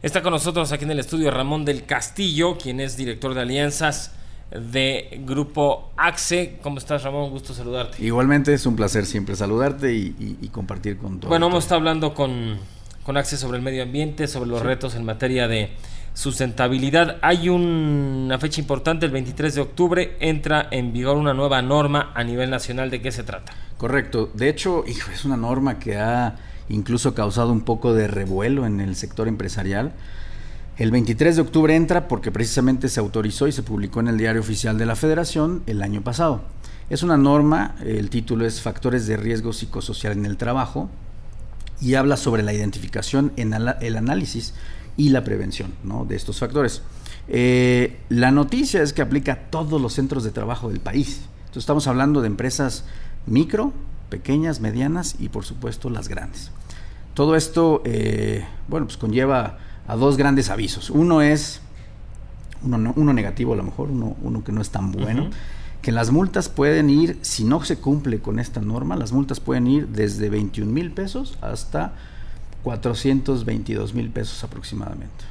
Está con nosotros aquí en el estudio Ramón del Castillo, quien es director de alianzas de Grupo AXE. ¿Cómo estás, Ramón? Gusto saludarte. Igualmente, es un placer siempre saludarte y compartir con todos. Bueno, hemos estado hablando con AXE sobre el medio ambiente, sobre los retos en materia de sustentabilidad. Hay una fecha importante, el 23 de octubre, entra en vigor una nueva norma a nivel nacional. ¿De qué se trata? Correcto. De hecho, es una norma que ha incluso causado un poco de revuelo en el sector empresarial. El 23 de octubre entra porque precisamente se autorizó y se publicó en el Diario Oficial de la Federación el año pasado. Es una norma, el título es Factores de Riesgo Psicosocial en el Trabajo, y habla sobre la identificación, el análisis y la prevención, ¿no?, de estos factores. La noticia es que aplica a todos los centros de trabajo del país. Entonces estamos hablando de empresas micro, pequeñas, medianas y por supuesto las grandes. Todo esto pues conlleva a dos grandes avisos. Uno es uno negativo, a lo mejor, uno que no es tan bueno, que las multas pueden ir, si no se cumple con esta norma, las multas pueden ir desde 21 mil pesos hasta 422 mil pesos aproximadamente.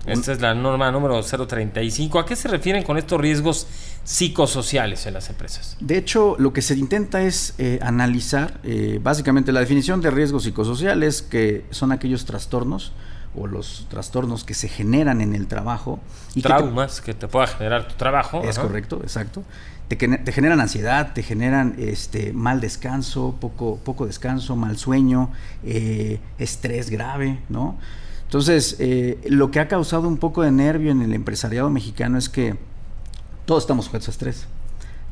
Esta es la norma número 035. ¿A qué se refieren con estos riesgos psicosociales en las empresas? De hecho, lo que se intenta es analizar, básicamente la definición de riesgos psicosociales, que son aquellos trastornos o los trastornos que se generan en el trabajo. Y traumas que te pueda generar tu trabajo. Es correcto, exacto. Te generan ansiedad, te generan mal descanso, poco descanso, mal sueño, estrés grave, ¿no? Entonces, lo que ha causado un poco de nervio en el empresariado mexicano es que todos estamos sujetos a estrés.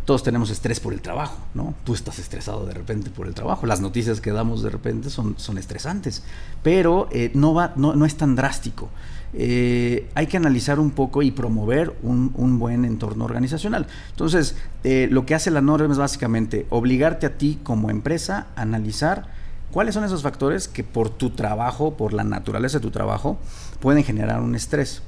Todos tenemos estrés por el trabajo, ¿no? Tú estás estresado de repente por el trabajo. Las noticias que damos de repente son estresantes, pero no es tan drástico. Hay que analizar un poco y promover un buen entorno organizacional. Entonces, lo que hace la norma es básicamente obligarte a ti como empresa a analizar cuáles son esos factores que por tu trabajo, por la naturaleza de tu trabajo, pueden generar un estrés.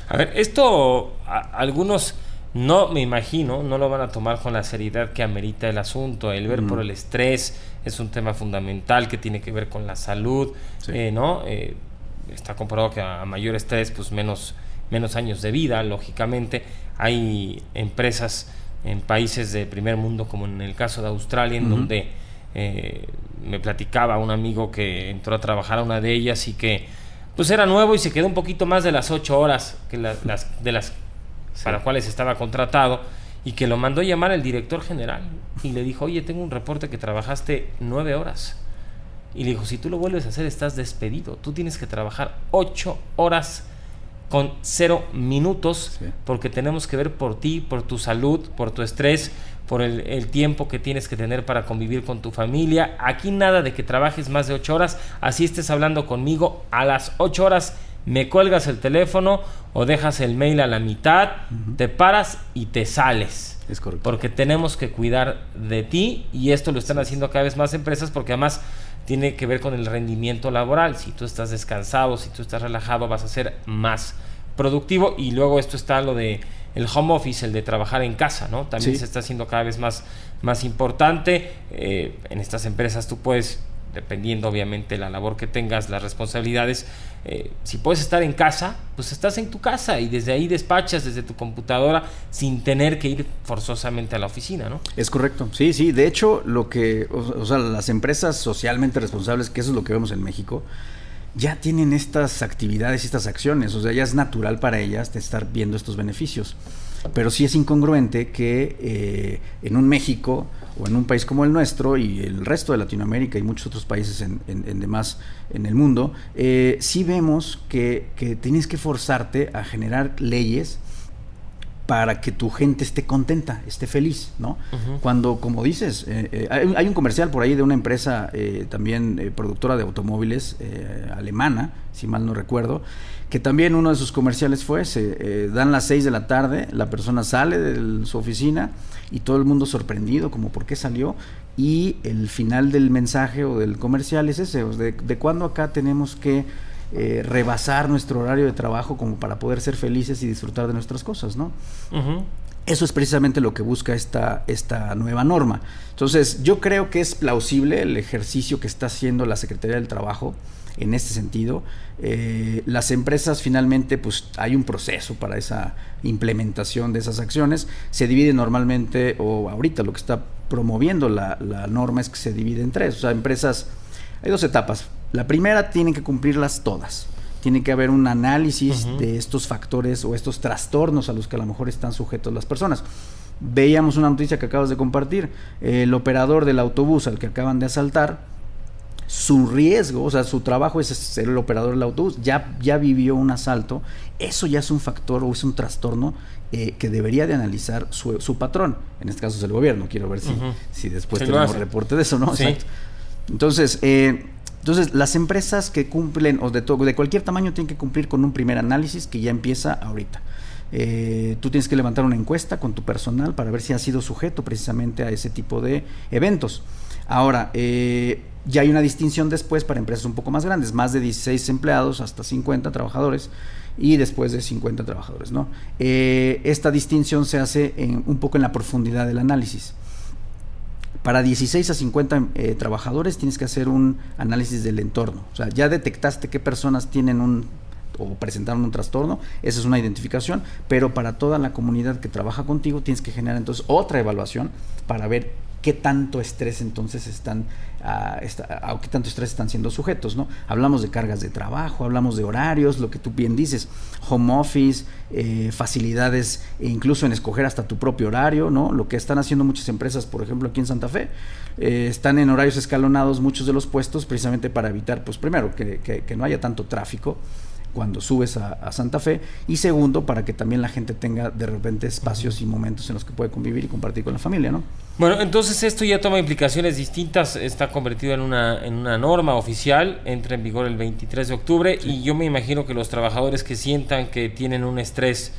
A ver, esto algunos no, me imagino, no lo van a tomar con la seriedad que amerita el asunto. El ver por el estrés es un tema fundamental que tiene que ver con la salud, sí. ¿No? Está comprobado que a mayor estrés, pues menos años de vida, lógicamente. Hay empresas en países de primer mundo, como en el caso de Australia, en donde me platicaba un amigo que entró a trabajar a una de ellas y que pues era nuevo y se quedó un poquito más de las 8 horas que de las para cuales estaba contratado, y que lo mandó llamar el director general y le dijo: oye, tengo un reporte que trabajaste 9 horas. Y le dijo: si tú lo vuelves a hacer, estás despedido. Tú tienes que trabajar 8 horas con 0 minutos, porque tenemos que ver por ti, por tu salud, por tu estrés, por el tiempo que tienes que tener para convivir con tu familia. Aquí nada de que trabajes más de 8 horas, así estés hablando conmigo, a las 8 horas me cuelgas el teléfono o dejas el mail a la mitad, te paras y te sales. Es correcto. Porque tenemos que cuidar de ti, y esto lo están haciendo cada vez más empresas, porque además tiene que ver con el rendimiento laboral. Si tú estás descansado, si tú estás relajado, vas a ser más productivo. Y luego esto está lo de el home office, el de trabajar en casa, ¿no? También se está haciendo cada vez más importante. En estas empresas tú puedes, dependiendo obviamente de la labor que tengas, las responsabilidades, si puedes estar en casa, pues estás en tu casa y desde ahí despachas desde tu computadora sin tener que ir forzosamente a la oficina, ¿no? Es correcto, sí, de hecho las empresas socialmente responsables, que eso es lo que vemos en México, ya tienen estas actividades, estas acciones, o sea, ya es natural para ellas de estar viendo estos beneficios. Pero sí es incongruente que en un México o en un país como el nuestro y el resto de Latinoamérica y muchos otros países en el mundo, sí vemos que tienes que forzarte a generar leyes para que tu gente esté contenta, esté feliz, ¿no? Cuando, como dices, hay un comercial por ahí de una empresa también productora de automóviles alemana, si mal no recuerdo, que también uno de sus comerciales fue dan las 6 de la tarde, la persona sale de su oficina y todo el mundo sorprendido, como por qué salió, y el final del mensaje o del comercial es ese, de cuándo acá tenemos que rebasar nuestro horario de trabajo como para poder ser felices y disfrutar de nuestras cosas, ¿no? Eso es precisamente lo que busca esta nueva norma. Entonces, yo creo que es plausible el ejercicio que está haciendo la Secretaría del Trabajo en este sentido. Las empresas finalmente, pues hay un proceso para esa implementación de esas acciones. Se divide normalmente, o ahorita lo que está promoviendo la norma es que se divide en 3. O sea, empresas, hay 2 etapas. La primera, tienen que cumplirlas todas. Tiene que haber un análisis de estos factores o estos trastornos a los que a lo mejor están sujetos las personas. Veíamos una noticia que acabas de compartir, el operador del autobús al que acaban de asaltar, su riesgo, o sea, su trabajo es ser el operador del autobús, ya vivió un asalto, eso ya es un factor o es un trastorno que debería de analizar su patrón, en este caso es el gobierno. Quiero ver si después tenemos reporte de eso, ¿no? Sí. Exacto. Entonces, las empresas que cumplen, o de cualquier tamaño, tienen que cumplir con un primer análisis que ya empieza ahorita. Tú tienes que levantar una encuesta con tu personal para ver si has sido sujeto precisamente a ese tipo de eventos. Ahora, ya hay una distinción después para empresas un poco más grandes, más de 16 empleados hasta 50 trabajadores y después de 50 trabajadores, ¿no? Esta distinción se hace un poco en la profundidad del análisis. Para 16 a 50 trabajadores tienes que hacer un análisis del entorno. O sea, ya detectaste qué personas tienen o presentaron un trastorno, esa es una identificación, pero para toda la comunidad que trabaja contigo tienes que generar entonces otra evaluación para ver qué tanto estrés entonces a qué tanto estrés están siendo sujetos, ¿no? Hablamos de cargas de trabajo, hablamos de horarios, lo que tú bien dices, home office, facilidades, incluso en escoger hasta tu propio horario, ¿no? Lo que están haciendo muchas empresas, por ejemplo, aquí en Santa Fe, están en horarios escalonados muchos de los puestos, precisamente para evitar, pues primero, que no haya tanto tráfico cuando subes a Santa Fe, y segundo, para que también la gente tenga de repente espacios y momentos en los que puede convivir y compartir con la familia, ¿no? Bueno, entonces esto ya toma implicaciones distintas, está convertido en una norma oficial, entra en vigor el 23 de octubre, sí. Y yo me imagino que los trabajadores que sientan que tienen un estrés,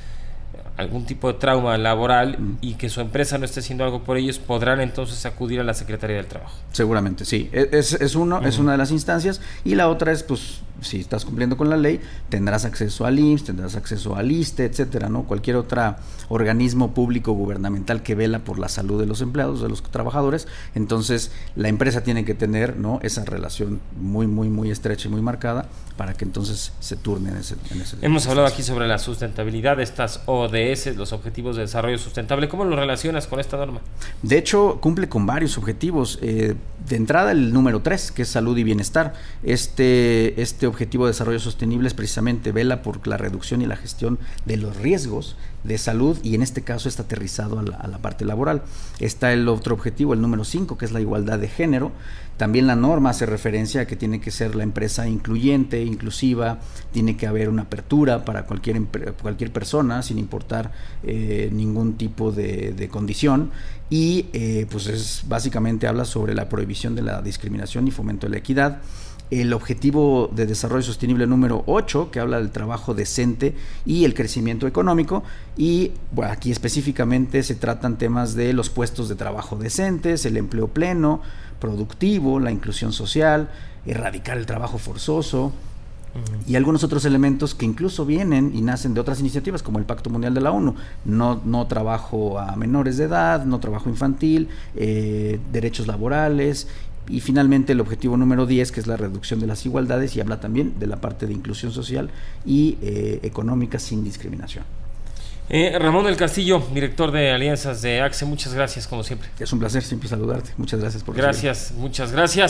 algún tipo de trauma laboral y que su empresa no esté haciendo algo por ellos, podrán entonces acudir a la Secretaría del Trabajo. Seguramente, sí. Es una de las instancias, y la otra es, pues, si estás cumpliendo con la ley, tendrás acceso al IMSS, tendrás acceso al ISSSTE, etcétera, ¿no? Cualquier otro organismo público gubernamental que vela por la salud de los empleados, de los trabajadores. Entonces, la empresa tiene que tener, ¿no?, esa relación muy, muy, muy estrecha y muy marcada para que entonces se turne en ese. Hemos hablado aquí sobre la sustentabilidad, estas ODS, los Objetivos de Desarrollo Sustentable. ¿Cómo lo relacionas con esta norma? De hecho, cumple con varios objetivos. De entrada, el número 3, que es salud y bienestar. Este Objetivo de Desarrollo Sostenible es precisamente vela por la reducción y la gestión de los riesgos de salud, y en este caso está aterrizado a la parte laboral. Está el otro objetivo, el número 5, que es la igualdad de género. También la norma hace referencia a que tiene que ser la empresa incluyente, inclusiva, tiene que haber una apertura para cualquier persona, sin importar ningún tipo de condición, y pues básicamente habla sobre la prohibición de la discriminación y fomento de la equidad. El Objetivo de Desarrollo Sostenible número 8, que habla del trabajo decente y el crecimiento económico, y bueno, aquí específicamente se tratan temas de los puestos de trabajo decentes, el empleo pleno, productivo, la inclusión social, erradicar el trabajo forzoso, y algunos otros elementos que incluso vienen y nacen de otras iniciativas, como el Pacto Mundial de la ONU, no trabajo a menores de edad, no trabajo infantil, derechos laborales. Y finalmente el objetivo número 10, que es la reducción de las desigualdades, y habla también de la parte de inclusión social y económica sin discriminación. Ramón del Castillo, director de alianzas de ACSE, muchas gracias como siempre. Es un placer siempre saludarte. Muchas gracias por recibirme. Muchas gracias.